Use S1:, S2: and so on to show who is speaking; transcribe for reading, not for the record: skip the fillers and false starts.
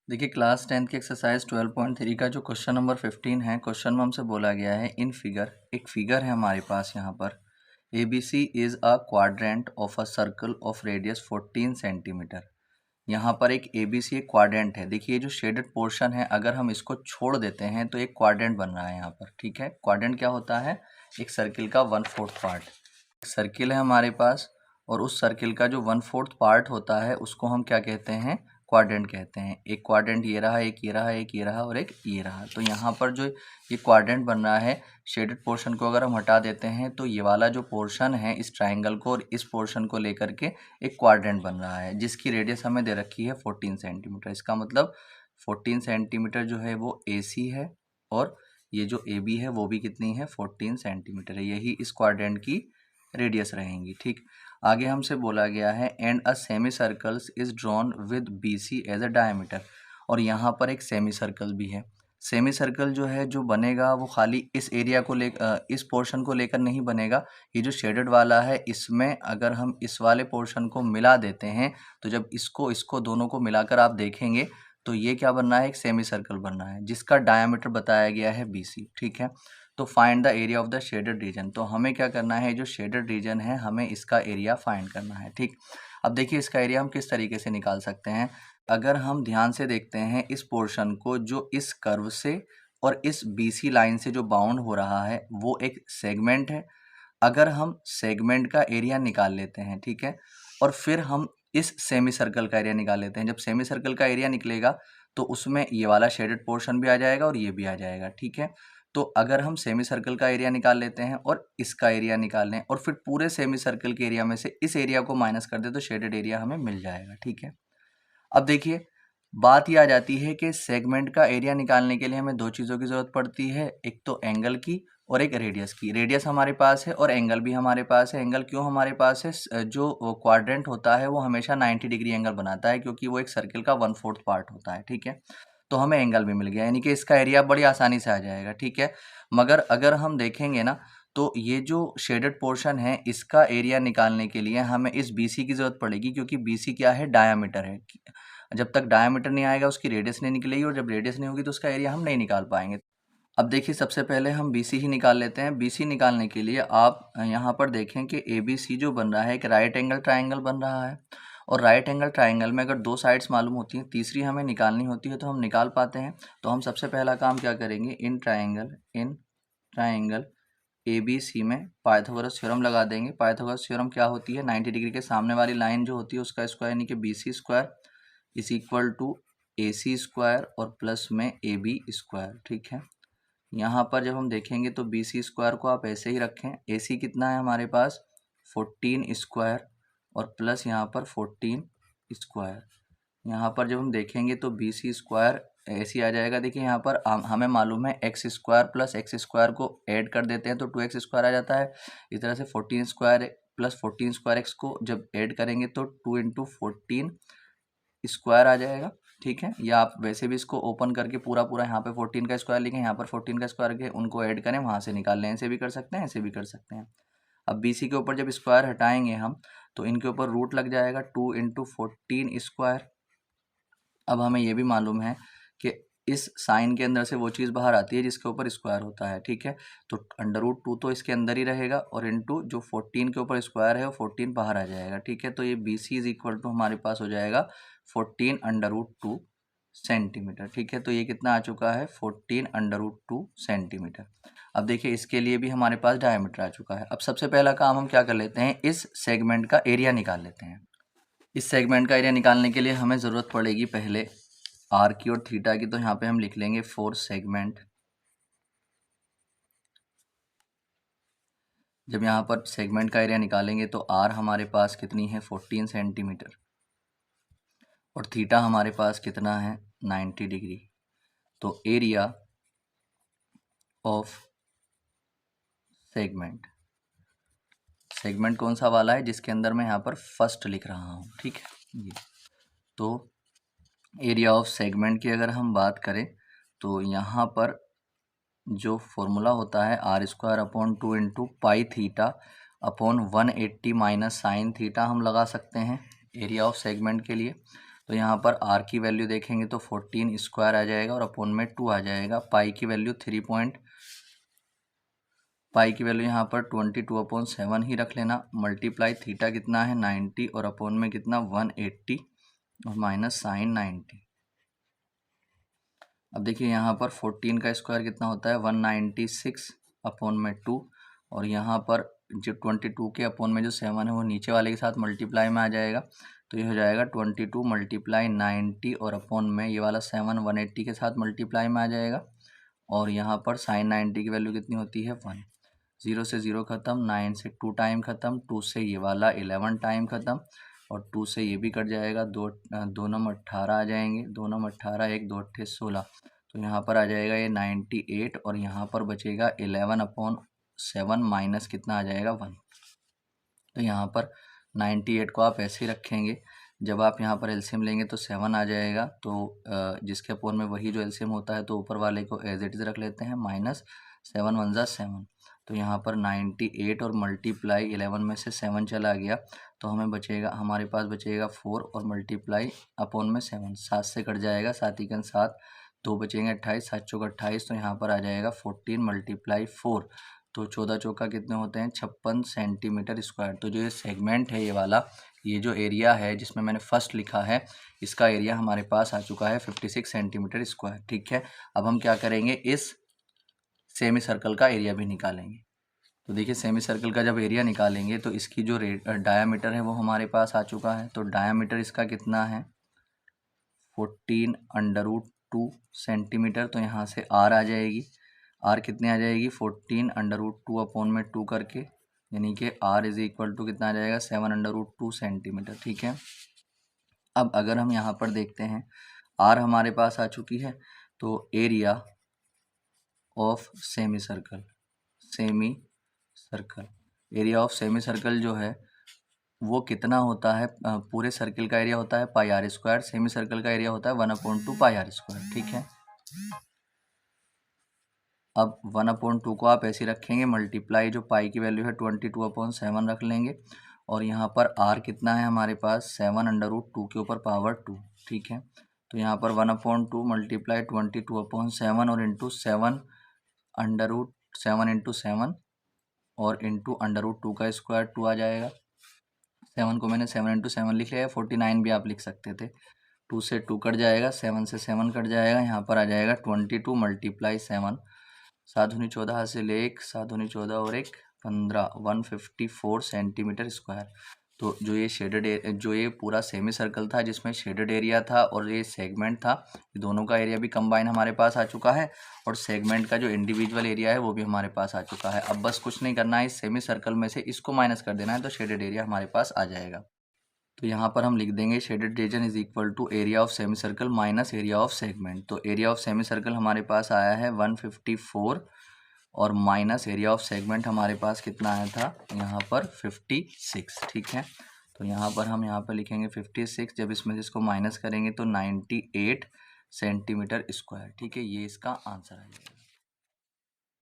S1: देखिए क्लास 10 की एक्सरसाइज 12.3 का जो क्वेश्चन नंबर 15 है, क्वेश्चन में हमसे बोला गया है इन फिगर, एक फिगर है हमारे पास यहाँ पर ABC is a quadrant of a circle of radius 14 centimetre. यहाँ पर एक ABC एक क्वाड्रेंट है। देखिए ये जो शेडेड पोर्शन है, अगर हम इसको छोड़ देते हैं तो एक क्वाड्रेंट बन रहा है यहाँ पर। ठीक है, क्वाड्रेंट क्या होता है? एक सर्किल का 1/4 पार्ट। एक सर्किल है हमारे पास और उस सर्किल का जो 1/4 पार्ट होता है उसको हम क्या कहते हैं? क्वाड्रेंट कहते हैं। एक क्वाड्रेंट ये रहा, एक ये रहा, एक ये रहा और एक ये रहा। तो यहाँ पर जो ये क्वाड्रेंट बन रहा है, शेडेड पोर्शन को अगर हम हटा देते हैं तो ये वाला जो पोर्शन है इस ट्राइंगल को और इस पोर्शन को लेकर के एक क्वाड्रेंट बन रहा है, जिसकी रेडियस हमें दे रखी है 14 सेंटीमीटर। इसका मतलब 14 सेंटीमीटर जो है वो AC है और ये जो AB है वो भी कितनी है? 14 सेंटीमीटर है। यही इस क्वाड्रेंट की रेडियस रहेंगी। ठीक, आगे हमसे बोला गया है and a semi circles is drawn with BC as a diameter. और यहाँ पर एक सेमी सर्कल भी है। सेमी सर्कल जो है जो बनेगा वो खाली इस एरिया को इस पोर्शन को लेकर नहीं बनेगा। ये जो शेडेड वाला है इसमें अगर हम इस वाले पोर्शन को मिला देते हैं तो जब इसको इसको दोनों को मिलाकर आप देखेंगे तो ये क्या बनना है? एक सेमी सर्कल बनना है जिसका डायमीटर बताया गया है BC। ठीक है, तो find the area of the shaded region. तो हमें क्या करना है? जो शेडेड रीजन है हमें इसका एरिया फाइंड करना है। ठीक, अब देखिए इसका एरिया हम किस तरीके से निकाल सकते हैं। अगर हम ध्यान से देखते हैं इस पोर्शन को, जो इस कर्व से और इस BC लाइन से जो बाउंड हो रहा है वो एक सेगमेंट है। अगर हम सेगमेंट का एरिया निकाल लेते हैं, ठीक है, और फिर हम इस सेमी सर्कल का एरिया निकाल लेते हैं। जब सेमी सर्कल का एरिया निकलेगा तो उसमें ये वाला शेडेड पोर्शन भी आ जाएगा और ये भी आ जाएगा। ठीक है, तो अगर हम सेमी सर्कल का एरिया निकाल लेते हैं और इसका एरिया निकाल लें और फिर पूरे सेमी सर्कल के एरिया में से इस एरिया को माइनस कर दे तो शेडेड एरिया हमें मिल जाएगा। ठीक है, अब देखिए बात ये आ जाती है कि सेगमेंट का एरिया निकालने के लिए हमें दो चीज़ों की ज़रूरत पड़ती है, एक तो एंगल की और एक रेडियस की। रेडियस हमारे पास है और एंगल भी हमारे पास है। एंगल क्यों हमारे पास है? जो क्वाड्रेंट होता है वो हमेशा 90 डिग्री एंगल बनाता है क्योंकि वो एक सर्किल का 1/4 पार्ट होता है। ठीक है, तो हमें एंगल भी मिल गया, यानी कि इसका एरिया बड़ी आसानी से आ जाएगा। ठीक है, मगर अगर हम देखेंगे ना तो ये जो शेडेड पोर्शन है इसका एरिया निकालने के लिए हमें इस BC की ज़रूरत पड़ेगी, क्योंकि BC क्या है? डायामीटर है। जब तक डायामीटर नहीं आएगा उसकी रेडियस नहीं निकलेगी और जब रेडियस नहीं होगी तो उसका एरिया हम नहीं निकाल पाएंगे। अब देखिए सबसे पहले हम BC ही निकाल लेते हैं। BC निकालने के लिए आप यहाँ पर देखें कि ABC जो बन रहा है एक राइट एंगल ट्राइंगल बन रहा है और राइट एंगल ट्राइंगल में अगर दो साइड्स मालूम होती हैं, तीसरी हमें निकालनी होती है तो हम निकाल पाते हैं। तो हम सबसे पहला काम क्या करेंगे? इन ट्राइंगल ABC में पाइथागोरस थ्योरम लगा देंगे। पाइथागोरस थ्योरम क्या होती है? 90 डिग्री के सामने वाली लाइन जो होती है उसका स्क्वायर, यानी कि BC square is equal to AC square और प्लस में AB स्क्वायर। ठीक है, यहाँ पर जब हम देखेंगे तो BC स्क्वायर को आप ऐसे ही रखें। AC कितना है हमारे पास? 14 स्क्वायर और प्लस यहाँ पर 14 स्क्वायर। यहाँ पर जब हम देखेंगे तो BC स्क्वायर ऐसे आ जाएगा। देखिए यहाँ पर हमें मालूम है x square plus x square को ऐड कर देते हैं तो 2x स्क्वायर आ जाता है। इस तरह से 14 स्क्वायर प्लस 14 स्क्वायर एक्स को जब ऐड करेंगे तो 2 इंटू 14 स्क्वायर आ जाएगा। ठीक है, या आप वैसे भी इसको ओपन करके पूरा पूरा यहाँ पे 14 का स्क्वायर लिखें, यहाँ पर 14 का स्क्वायर के उनको ऐड करें, वहाँ से निकाल लें। ऐसे भी कर सकते हैं, ऐसे भी कर सकते हैं। अब BC के ऊपर जब स्क्वायर हटाएंगे हम तो इनके ऊपर रूट लग जाएगा 2 इंटू 14 स्क्वायर। अब हमें ये भी मालूम है कि इस साइन के अंदर से वो चीज़ बाहर आती है जिसके ऊपर स्क्वायर होता है। ठीक है, तो √2 तो इसके अंदर ही रहेगा और इंटू जो 14 के ऊपर स्क्वायर है वो 14 बाहर आ जाएगा। ठीक है, तो ये BC इज इक्वल टू हमारे पास हो जाएगा 14√2 सेंटीमीटर। ठीक है, तो ये कितना आ चुका है? 14√2 सेंटीमीटर। अब देखिए इसके लिए भी हमारे पास डायमीटर आ चुका है। अब सबसे पहला काम हम क्या कर लेते हैं? इस सेगमेंट का एरिया निकाल लेते हैं। इस सेगमेंट का एरिया निकालने के लिए हमें ज़रूरत पड़ेगी पहले R की और थीटा की। तो यहाँ पे हम लिख लेंगे फॉर सेगमेंट। जब यहाँ पर सेगमेंट का एरिया निकालेंगे तो R हमारे पास कितनी है? 14 सेंटीमीटर और थीटा हमारे पास कितना है? 90 डिग्री। तो एरिया ऑफ सेगमेंट, सेगमेंट कौन सा वाला है? जिसके अंदर मैं यहाँ पर फर्स्ट लिख रहा हूँ। ठीक है, ये तो एरिया ऑफ सेगमेंट की अगर हम बात करें तो यहाँ पर जो फॉर्मूला होता है R² / 2 into pi theta upon 180 minus sine theta हम लगा सकते हैं एरिया ऑफ सेगमेंट के लिए। तो यहाँ पर आर की वैल्यू देखेंगे तो 14 स्क्वायर आ जाएगा और अपॉन में 2 आ जाएगा। पाई की वैल्यू पाई की वैल्यू यहाँ पर 22/7 ही रख लेना। मल्टीप्लाई थीटा कितना है 90 और अपॉन में कितना 180 और माइनस साइन 90। अब देखिए यहाँ पर 14 का स्क्वायर कितना होता है 196 अपॉन में 2 और यहाँ पर जो 22 के अपॉन में जो 7 है वो नीचे वाले के साथ मल्टीप्लाई में आ जाएगा। तो ये हो जाएगा 22 मल्टीप्लाई 90 और अपॉन में ये वाला 7 180 के साथ मल्टीप्लाई में आ जाएगा। और यहाँ पर साइन 90 की वैल्यू कितनी होती है 1। 0 से 0 ख़त्म, 9 से 2 टाइम ख़त्म, 2 से ये वाला 11 टाइम ख़त्म और 2 से ये भी कट जाएगा। दो नम 18 आ जाएंगे, 2 नम 18 1 2 8 16। तो यहाँ पर आ जाएगा ये 98 और यहाँ पर बचेगा 11/7 माइनस कितना आ जाएगा 1। तो यहाँ पर 98 को आप ऐसे ही रखेंगे। जब आप यहाँ पर एलसीएम लेंगे तो 7 आ जाएगा। तो जिसके अपॉन में वही जो एलसीएम होता है तो ऊपर वाले को एज इट इज़ रख लेते हैं माइनस 7 1 जा 7। तो यहाँ पर 98 और मल्टीप्लाई 11 में से 7 चला गया तो हमें बचेगा, हमारे पास बचेगा 4 और मल्टीप्लाई अपॉन में 7 7 से कट जाएगा, 7 ही 7 2 बचेंगे 28, 7 चौका 28। तो यहाँ पर आ जाएगा 14 मल्टीप्लाई 4। तो 14 चौका कितने होते हैं 56 सेंटीमीटर स्क्वायर। तो जो ये सेगमेंट है ये वाला, ये जो एरिया है जिसमें मैंने फर्स्ट लिखा है, इसका एरिया हमारे पास आ चुका है 56 सेंटीमीटर स्क्वायर। ठीक है, अब हम क्या करेंगे, इस सेमी सर्कल का एरिया भी निकालेंगे। तो देखिए सेमी सर्कल का जब एरिया निकालेंगे तो इसकी जो डायामीटर है वो हमारे पास आ चुका है। तो डायामीटर इसका कितना है 14√2 सेंटीमीटर। तो यहाँ से आर आ जाएगी, आर कितने आ जाएगी 14√2 अपॉन में 2 करके, यानी कि आर इज इक्वल टू कितना आ जाएगा 7√2 सेंटीमीटर। ठीक है, अब अगर हम यहाँ पर देखते हैं आर हमारे पास आ चुकी है तो area of semi circle, area of semi circle जो है वो कितना होता है, पूरे सर्कल का एरिया होता है पाई आर स्क्वायर, सेमी सर्कल का एरिया होता है 1/2 पाई आर स्क्वायर। ठीक है, अब 1/2 को आप ऐसे रखेंगे, मल्टीप्लाई जो पाई की वैल्यू है 22/7 रख लेंगे और यहाँ पर आर कितना है हमारे पास 7√2 के ऊपर पावर 2। ठीक है, तो यहाँ पर 1/2 मल्टीप्लाई 22/7 और इंटू 7 इंटू 7 और इंटू √2 का स्क्वायर 2 आ जाएगा। 7 को मैंने 7 इंटू 7 लिख लिया है, 49 भी आप लिख सकते थे। 2 से 2 कट जाएगा, 7 से 7 कट जाएगा, यहाँ पर आ जाएगा 22 मल्टीप्लाई 7, 7 दूनी 14 हासिल 1, 7 दूनी 14 और 1 15, 154 सेंटीमीटर स्क्वायर। तो जो ये जो ये पूरा सेमी सर्कल था जिसमें शेडेड एरिया था और ये सेगमेंट था, ये दोनों का एरिया भी कंबाइन हमारे पास आ चुका है और सेगमेंट का जो इंडिविजुअल एरिया है वो भी हमारे पास आ चुका है। अब बस कुछ नहीं करना है, इस सेमी सर्कल में से इसको माइनस कर देना है तो शेडेड एरिया हमारे पास आ जाएगा। तो यहाँ पर हम लिख देंगे shaded region is equal to area of semi circle minus area of segment. तो एरिया ऑफ सेमी सर्कल हमारे पास आया है 154 और माइनस एरिया ऑफ सेगमेंट हमारे पास कितना आया था यहाँ पर 56। ठीक है, तो यहाँ पर हम यहाँ पर लिखेंगे 56, जब इसमें से इसको माइनस करेंगे तो 98 सेंटीमीटर स्क्वायर। ठीक है, ये इसका आंसर आ जाएगा।